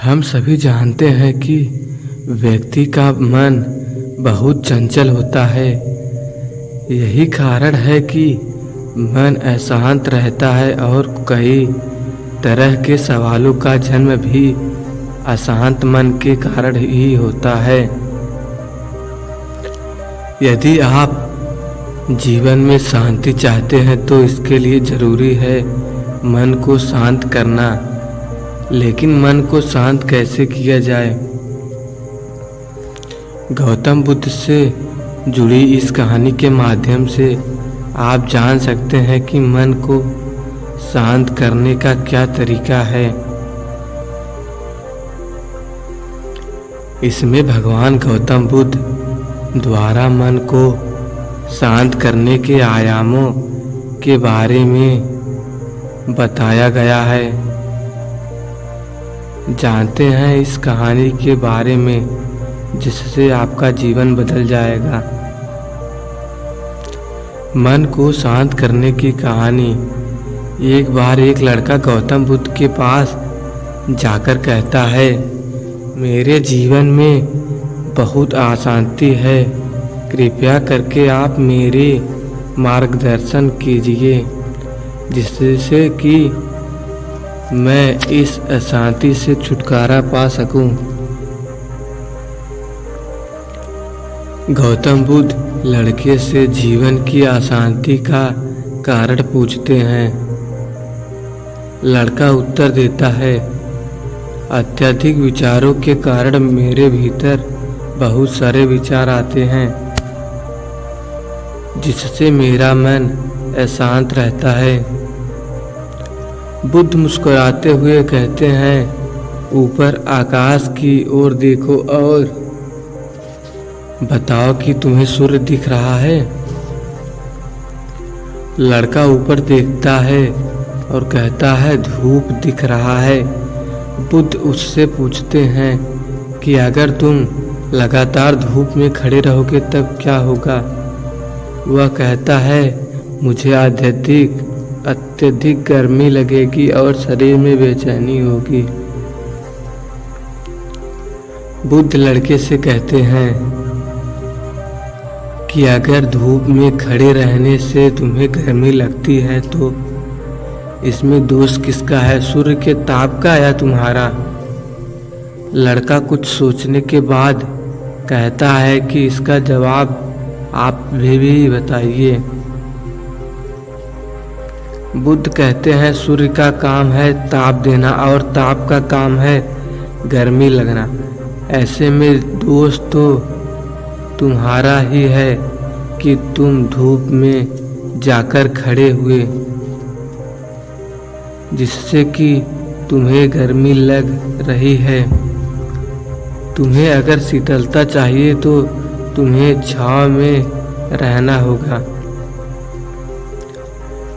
हम सभी जानते हैं कि व्यक्ति का मन बहुत चंचल होता है। यही कारण है कि मन अशांत रहता है और कई तरह के सवालों का जन्म भी अशांत मन के कारण ही होता है। यदि आप जीवन में शांति चाहते हैं तो इसके लिए जरूरी है मन को शांत करना। लेकिन मन को शांत कैसे किया जाए? गौतम बुद्ध से जुड़ी इस कहानी के माध्यम से आप जान सकते हैं कि मन को शांत करने का क्या तरीका है। इसमें भगवान गौतम बुद्ध द्वारा मन को शांत करने के आयामों के बारे में बताया गया है। जानते हैं इस कहानी के बारे में जिससे आपका जीवन बदल जाएगा। मन को शांत करने की कहानी। एक बार एक लड़का गौतम बुद्ध के पास जाकर कहता है, मेरे जीवन में बहुत अशांति है, कृपया करके आप मेरे मार्गदर्शन कीजिए जिससे कि मैं इस अशांति से छुटकारा पा सकूं। गौतम बुद्ध लड़के से जीवन की अशांति का कारण पूछते हैं। लड़का उत्तर देता है, अत्यधिक विचारों के कारण मेरे भीतर बहुत सारे विचार आते हैं जिससे मेरा मन अशांत रहता है। बुद्ध मुस्कुराते हुए कहते हैं, ऊपर आकाश की ओर देखो और बताओ कि तुम्हें सूर्य दिख रहा है। लड़का ऊपर देखता है और कहता है, धूप दिख रहा है। बुद्ध उससे पूछते हैं कि अगर तुम लगातार धूप में खड़े रहोगे तब क्या होगा? वह कहता है, मुझे अत्यधिक गर्मी लगेगी और शरीर में बेचैनी होगी। बुद्ध लड़के से कहते हैं कि अगर धूप में खड़े रहने से तुम्हें गर्मी लगती है तो इसमें दोष किसका है, सूर्य के ताप का या तुम्हारा? लड़का कुछ सोचने के बाद कहता है कि इसका जवाब आप भी बताइए। बुद्ध कहते हैं, सूर्य का काम है ताप देना और ताप का काम है गर्मी लगना। ऐसे में दोष तो तुम्हारा ही है कि तुम धूप में जाकर खड़े हुए जिससे कि तुम्हें गर्मी लग रही है। तुम्हें अगर शीतलता चाहिए तो तुम्हें छांव में रहना होगा।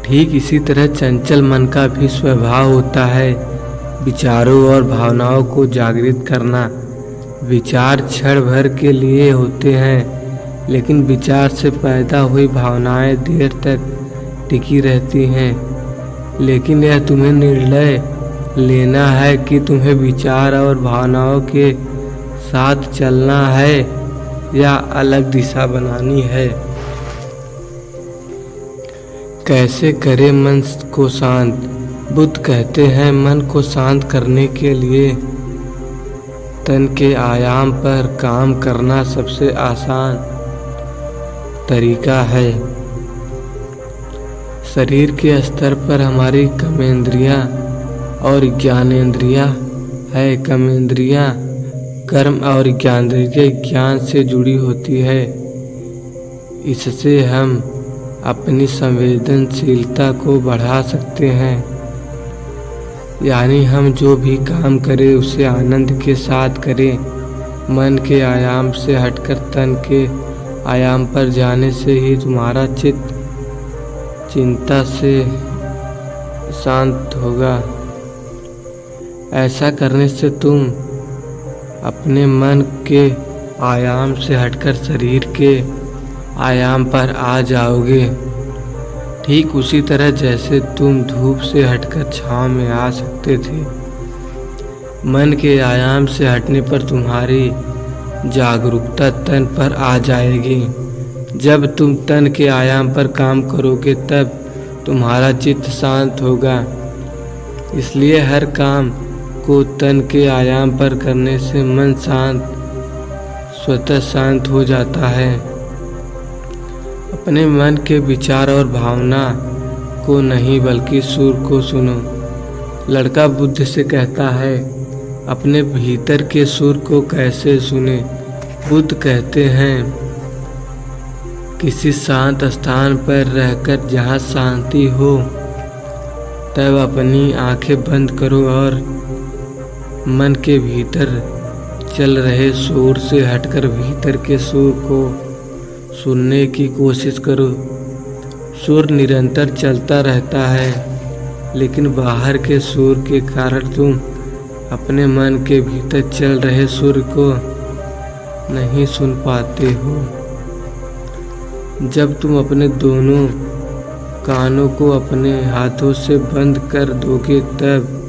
ठीक इसी तरह चंचल मन का भी स्वभाव होता है विचारों और भावनाओं को जागृत करना। विचार क्षण भर के लिए होते हैं, लेकिन विचार से पैदा हुई भावनाएं देर तक टिकी रहती हैं। लेकिन यह तुम्हें निर्णय लेना है कि तुम्हें विचार और भावनाओं के साथ चलना है या अलग दिशा बनानी है। कैसे करें मन को शांत? बुद्ध कहते हैं, मन को शांत करने के लिए तन के आयाम पर काम करना सबसे आसान तरीका है। शरीर के स्तर पर हमारी कर्मेंद्रियां और ज्ञानेंद्रियां है। कर्मेंद्रियां कर्म और ज्ञानेंद्रियां ज्ञान से जुड़ी होती है। इससे हम अपनी संवेदनशीलता को बढ़ा सकते हैं, यानी हम जो भी काम करें उसे आनंद के साथ करें। मन के आयाम से हटकर तन के आयाम पर जाने से ही तुम्हारा चित्त चिंता से शांत होगा। ऐसा करने से तुम अपने मन के आयाम से हटकर शरीर के आयाम पर आ जाओगे। ठीक उसी तरह जैसे तुम धूप से हटकर छांव में आ सकते थे। मन के आयाम से हटने पर तुम्हारी जागरूकता तन पर आ जाएगी। जब तुम तन के आयाम पर काम करोगे तब तुम्हारा चित्त शांत होगा। इसलिए हर काम को तन के आयाम पर करने से मन स्वतः शांत हो जाता है। अपने मन के विचार और भावना को नहीं बल्कि सुर को सुनो। लड़का बुद्ध से कहता है, अपने भीतर के सुर को कैसे सुने? बुद्ध कहते हैं, किसी शांत स्थान पर रहकर जहाँ शांति हो तब अपनी आंखें बंद करो और मन के भीतर चल रहे सुर से हटकर भीतर के सुर को सुनने की कोशिश करो। सुर निरंतर चलता रहता है, लेकिन बाहर के सुर के कारण तुम अपने मन के भीतर चल रहे सुर को नहीं सुन पाते हो। जब तुम अपने दोनों कानों को अपने हाथों से बंद कर दोगे तब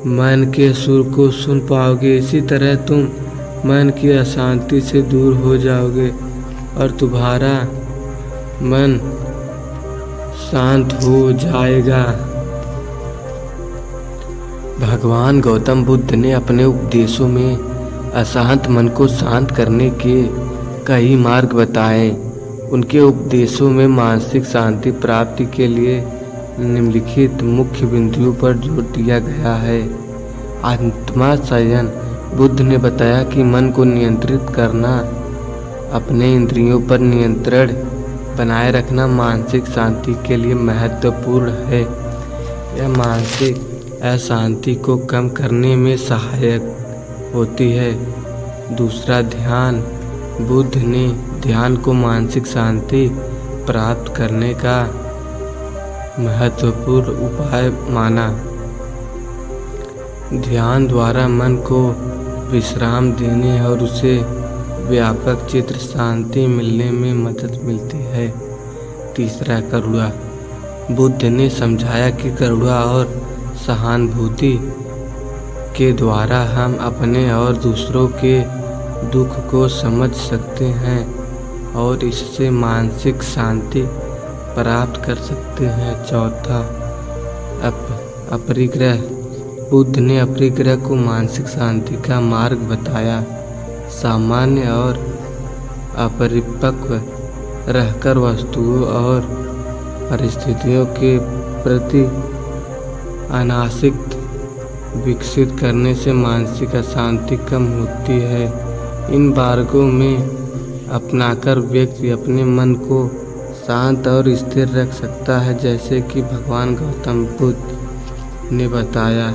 मन के सुर को सुन पाओगे। इसी तरह तुम मन की अशांति से दूर हो जाओगे और तुम्हारा मन शांत हो जाएगा। भगवान गौतम बुद्ध ने अपने उपदेशों में अशांत मन को शांत करने के कई मार्ग बताए। उनके उपदेशों में मानसिक शांति प्राप्ति के लिए निम्नलिखित मुख्य बिंदुओं पर जोर दिया गया है। आत्मा संयम। बुद्ध ने बताया कि मन को नियंत्रित करना, अपने इंद्रियों पर नियंत्रण बनाए रखना मानसिक शांति के लिए महत्वपूर्ण है। यह मानसिक अशांति को कम करने में सहायक होती है। दूसरा, ध्यान। बुद्ध ने ध्यान को मानसिक शांति प्राप्त करने का महत्वपूर्ण उपाय माना। ध्यान द्वारा मन को विश्राम देने और उसे व्यापक चित्र शांति मिलने में मदद मिलती है। तीसरा, करुणा। बुद्ध ने समझाया कि करुणा और सहानुभूति के द्वारा हम अपने और दूसरों के दुख को समझ सकते हैं और इससे मानसिक शांति प्राप्त कर सकते हैं। चौथा, अपरिग्रह। बुद्ध ने अपरिग्रह को मानसिक शांति का मार्ग बताया। सामान्य और अपरिपक्व रहकर वस्तुओं और परिस्थितियों के प्रति अनासक्त विकसित करने से मानसिक अशांति कम होती है। इन मार्गों में अपनाकर व्यक्ति अपने मन को शांत और स्थिर रख सकता है, जैसे कि भगवान गौतम बुद्ध ने बताया।